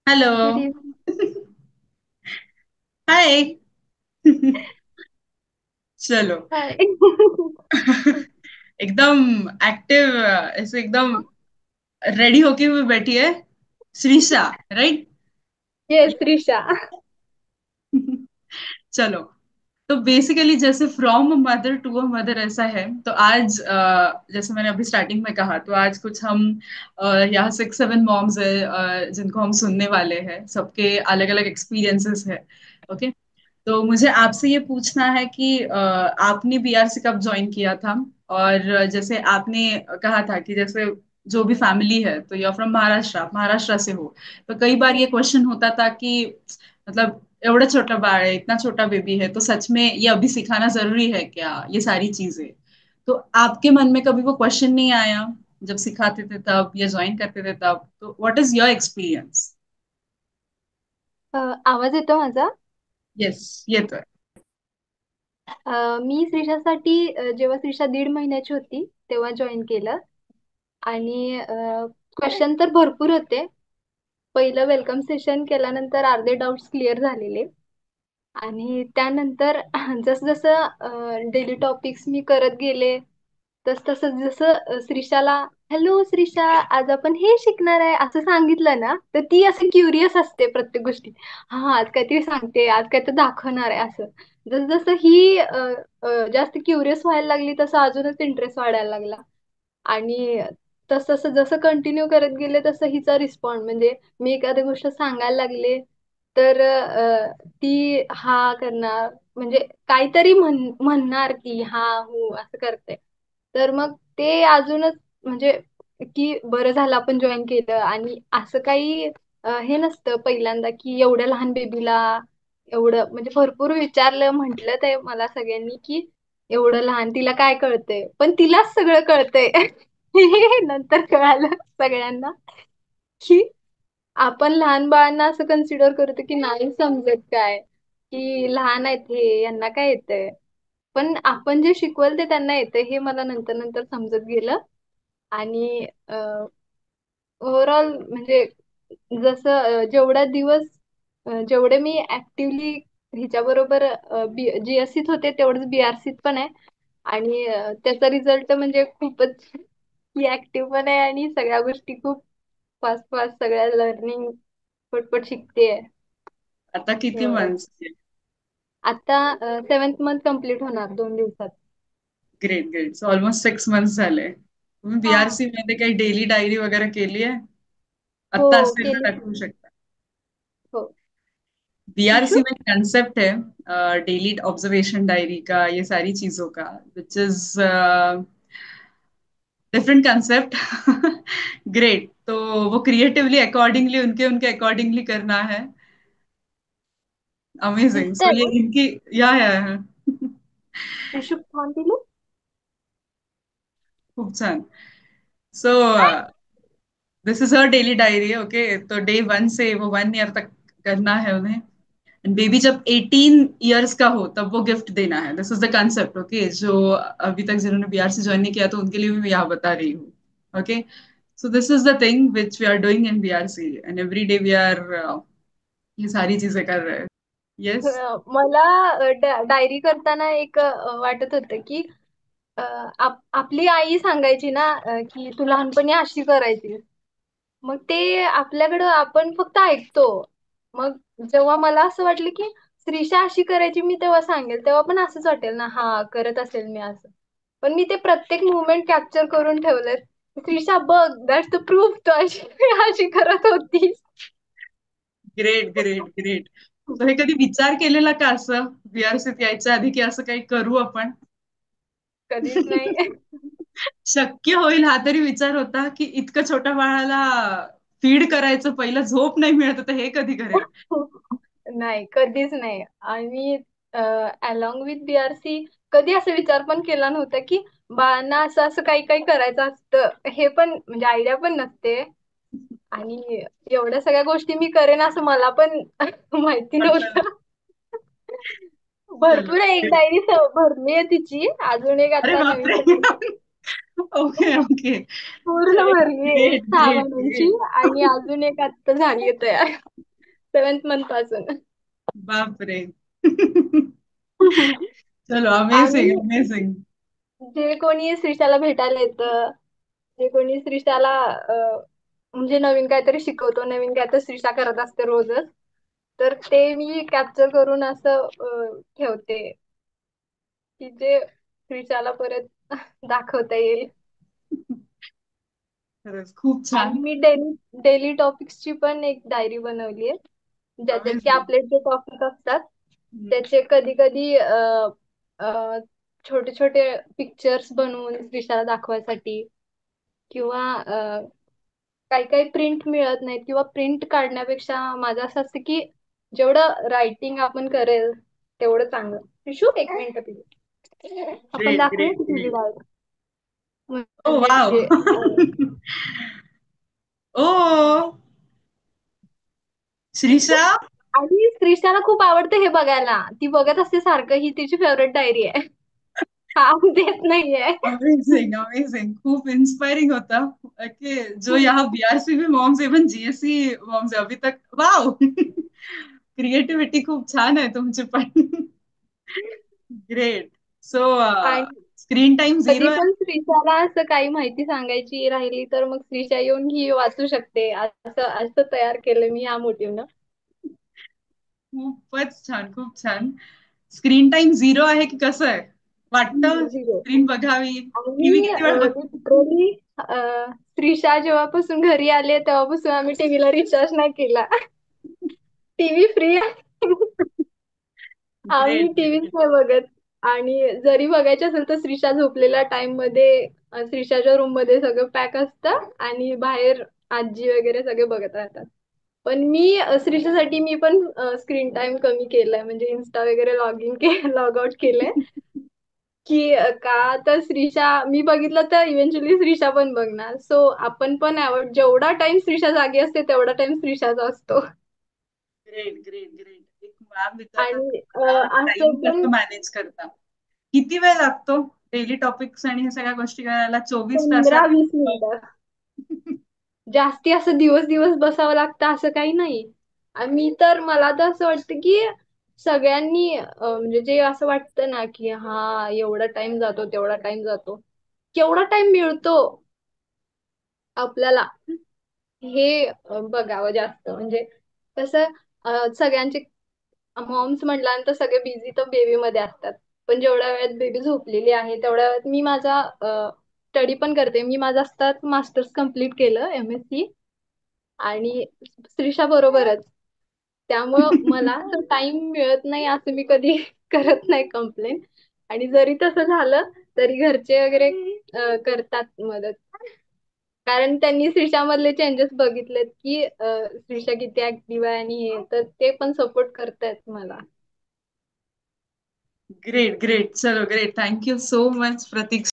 Hello. Good evening. हाय। चलो। हाय। एकदम active, ऐसे एकदम रेडी होके हुए बैठी है श्रीषा, राइट? यस त्रिशा। चलो। तो बेसिकली जैसे from a mother to a mother ऐसा है। तो आज जैसे मैंने अभी स्टार्टिंग में कहा, तो आज कुछ हम यहाँ 6 7 मॉम्स है जिनको हम सुनने वाले हैं, सबके अलग अलग एक्सपीरियंसेस है। ओके। तो मुझे आपसे ये पूछना है कि आपने बीआरसी कब ज्वाइन किया था? और जैसे आपने कहा था कि जैसे जो भी फैमिली है, तो यू फ्रॉम महाराष्ट्र, आप महाराष्ट्र से हो। तो कई बार ये क्वेश्चन होता था कि मतलब एवढा छोटा बाळ है, इतना छोटा बेबी है, तो सच में ये अभी सिखाना जरूरी है क्या, ये सारी चीजें? तो आपके मन में कभी वो क्वेश्चन नहीं आया जब सिखाते थे तब या ज्वाइन करते थे तब? तो व्हाट इज योर एक्सपीरियंस? आवाज येतो माझा? यस, ये तो है। मी श्रीषासाठी जेव्हा श्रीषा 1.5 महिन्याची होती तेव्हा जॉईन केलं. आणि क्वेश्चन तर भरपूर होते. पहिलं वेलकम सेशन केल्यानंतर अर्धे डाऊट्स क्लिअर झालेले. आणि त्यानंतर जसं डेली टॉपिक्स मी करत गेले, तसं जसं श्रीषाला हॅलो श्रीषा, आज आपण हे शिकणार आहे असं सांगितलं ना, तर ती असं क्युरियस असते प्रत्येक गोष्टी. हा, आज काहीतरी सांगते, आज काहीतरी दाखवणार आहे असं. जसं जसं ही जास्त क्युरियस व्हायला लागली, तसं अजूनच इंटरेस्ट वाढायला लागला. आणि तसं तसं जसं कंटिन्यू करत गेले तसं हिचा रिस्पॉन्ड म्हणजे मी एखादी गोष्ट सांगायला लागले तर ती हा करणार, म्हणजे काहीतरी म्हणणार की हा हो असं करते. तर मग ते अजूनच म्हणजे की बरं झालं आपण जॉईन केलं. आणि असं काही हे नसतं पहिल्यांदा की एवढ्या लहान बेबीला एवढं, म्हणजे भरपूर विचारलं, म्हंटल ते मला सगळ्यांनी की एवढं लहान तिला काय कळतंय, पण तिलाच सगळं कळतंय. हे नंतर कळालं सगळ्यांना की आपण लहान बाळांना असं कन्सिडर करतो की नाही समजत काय, की लहान आहेत हे, यांना काय येतंय. पण आपण जे शिकवल ते त्यांना येतंय हे मला नंतर नंतर समजत गेलं. आणि ओव्हरऑल म्हणजे जसं जेवढा दिवस जेवढे मी ऍक्टिव्हली हिच्याबरोबर जीएससीत होते तेवढंच बीआरसीत पण आहे. आणि त्याचा रिझल्ट म्हणजे खूपच ही ऍक्टिव्ह पण आहे आणि सगळ्या गोष्टी खूप फास्ट फास्ट सगळ्या लर्निंग पटपट शिकते. आता किती मंथ्स? आता 7th मंथ कम्प्लीट होणार 2 दिवसात. Great great. So almost 6 months झाले. तुम्ही हा. बीआरसी मध्ये काही डेली डायरी वगैरे केली आहे? हो, आत्ता असेल तर केली. दाखवू शकता. हो. BRC issue. में कंसेप्ट है डेली ऑब्जर्वेशन डायरी का, ये सारी चीजों का, which is different concept. Great. तो वो क्रिएटिवली अकॉर्डिंगली उनके उनके अकॉर्डिंगली करना है। अमेजिंग। सो दिसतंय ये ना? इनकी या इशू फॉर्म दिली खूप छान। सो काय? This is her daily diary. Okay, तो डे 1 से वो 1 ईयर तक करना है उन्हें। बेबी जब 18 इयर्स का हो तब वो गिफ्ट देना है। दिस इज द कंसेप्ट। ओके, जो अभी तक जिन्होंने बीआरसी ज्वाइन नहीं किया तो उनके लिए भी मैं यहाँ बता रही हूँ। Okay. So this is the thing which we are doing in BRC, and every day we are ये सारी चीजें कर रहे हैं। यस। मला डायरी करताना एक वाटत होतं की आपली आई सांगायची ना की तू लहानपणी अशी करायची. मग ते आपल्याकडं आपण फक्त ऐकतो. मग जेव्हा मला असं वाटलं की श्रीषा अशी करायची, मी तेव्हा सांगेल तेव्हा पण असंच वाटेल ना, हा करत असेल मी असं. पण मी ते प्रत्येक मुवमेंट कॅप्चर करून ठेवलंय. श्रीषा बघ, दॅट्स द प्रूफ, तू अशी अशी करत होती. Great great great. सो हे कधी विचार केलेला का असं बीआरसीत यायच्या आधी की असं काही करू आपण? कधीच नाही. शक्य होईल हा तरी विचार होता की इतकं छोट्या बाळाला फीड करायचं, पहिलं झोप नाही मिळत तर हे कधी करेल? नाही, कधीच नाही. आणि अलॉंग विथ बीआरसी कधी असा विचार पण केला नव्हता की बाळांना असं असं काही काही करायचं असतं, हे पण म्हणजे आयडिया पण नसते. आणि एवढ्या सगळ्या गोष्टी मी करेन असं मला पण माहिती वाटलं. नव्हतं. चलो। भरपूर आहे, एक डायरी भरली आहे तिची, अजून एक अरे आता बाप नवीन रे। तयारी ओके ओके। पूर्ण भरली आहे ग्रेट सहा ग्रेट महिन्यांची. ग्रेट। आणि अजून एक आता झाली आहे तयार. 7th मंथ पासून. बापरे. चलो, आणि अमेझिंग अमेझिंग. जे कोणी श्रीषाला भेटायला येतं, जे कोणी श्रीषाला म्हणजे नवीन काहीतरी शिकवतो, नवीन काहीतरी श्रीषा करत असते रोजच, तर ते मी कॅप्चर करून असं ठेवते, की जे श्रीषाला परत दाखवता येईल. खरंच खूप आणि छान. मी डेली डेली टॉपिक्सची पण एक डायरी बनवली आहे, ज्याच्यात की अमेझिंग. आपले जे टॉपिक असतात त्याचे कधी कधी छोटे छोटे पिक्चर्स बनवून श्रीषाला दाखवायसाठी, किंवा काही काही प्रिंट मिळत नाहीत, किंवा प्रिंट काढण्यापेक्षा माझं असं असतं की जेवढं रायटिंग आपण करेल तेवढं चांगलं. शिशू, एक मिनिट प्लीज. आपण ग्रेट दाखवूया ग्रेट की तुझी ग्रेट. डायरी, ओ म्हणजे वाव. जे ओ श्रीषा. आणि श्रीषाला खूप आवडतं हे बघायला, ती बघत असते सारखं, ही तिची फेवरेट डायरी आहे. हा देत नाहीये. अमेजिंग अमेजिंग, खूप इंस्पायरिंग होता कि जो यहाँ बीआरसीबी मॉम्स इवन जीएससी मॉम्स है अभी तक, वाव. क्रिएटिव्हिटी खूप छान आहे तुमची पण. ग्रेट. सो आणि स्क्रीन टाइम कधी झिरो आहे. पण श्रीषाला असं काही माहिती सांगायची राहिली तर मग श्रीषा येऊन ही वाचू शकते, असं असं तयार केलं मी या मोटिव्हनं. खूपच छान खूप छान. स्क्रीन टाइम झिरो आहे की कसं आहे? वाटतं झिरो. स्क्रीन बघावी, आणि टीव्ही किती वेळ मी बघतो? लिटरली श्रीषा जेव्हापासून घरी आले तेव्हापासून आम्ही टीव्हीला रिचार्ज नाही केला. टीव्ही फ्री आहे. आम्ही ग्रेट टीव्हीच ग्रेट. नाही बघत. आणि जरी बघायचं असेल तर श्रीषा झोपलेल्या टाइम मध्ये श्रीषाच्या रूम मध्ये सगळं पॅक असतं, आणि बाहेर आजी वगैरे सगळे बघत राहतात. पण मी श्रीषासाठी मी पण स्क्रीन टाइम कमी केलाय, म्हणजे इन्स्टा वगैरे लॉग इन लॉग आउट केलंय, की का तर श्रीषा मी बघितलं तर इव्हेंच्युअली श्रीषा पण बघणार, सो आपण पण जेवढा टाइम श्रीषा जागी असते तेवढा टाइम श्रीषाचा असतो. Great great great. एक मॅम विचारतात आणि टाइम असं पण कसं मॅनेज करता? किती वेळ लागतो डेली टॉपिक्स आणि ह्या सगळ्या गोष्टी करायला 24 तासात? 15-20 मिनिटं. जास्ती असं दिवस दिवस बसावं लागतं असं काही नाही. आणि मी तर मला तर असं वाटतं की सगळ्यांनी म्हणजे जे असं वाटतं ना की हा एवढा टाइम जातो तेवढा टाइम जातो, केवढा टाइम मिळतो आपल्याला हे बघावं जास्त. म्हणजे कसं सगळ्यांचे मॉम्स म्हटल्यानंतर सगळे बिझी तर बेबी मध्ये असतात, पण जेवढ्या वेळात बेबी झोपलेली आहे तेवढ्या वेळात मी माझा स्टडी पण करते. मी माझं असतात मास्टर्स कम्प्लीट केलं, MSc, आणि स्त्रीशा बरोबरच. त्यामुळं मला तर टाइम मिळत नाही असं मी कधी करत नाही कंप्लेंट. आणि जरी तसं झालं तरी घरचे वगैरे करतात मदत, कारण त्यांनी श्रीषामधले चेंजेस बघितलेत की श्रीषा किती ऍक्टिव्ह आहे, आणि हे तर ते पण सपोर्ट करतायत मला. Great great. चलो great. Thank you so much Pratik.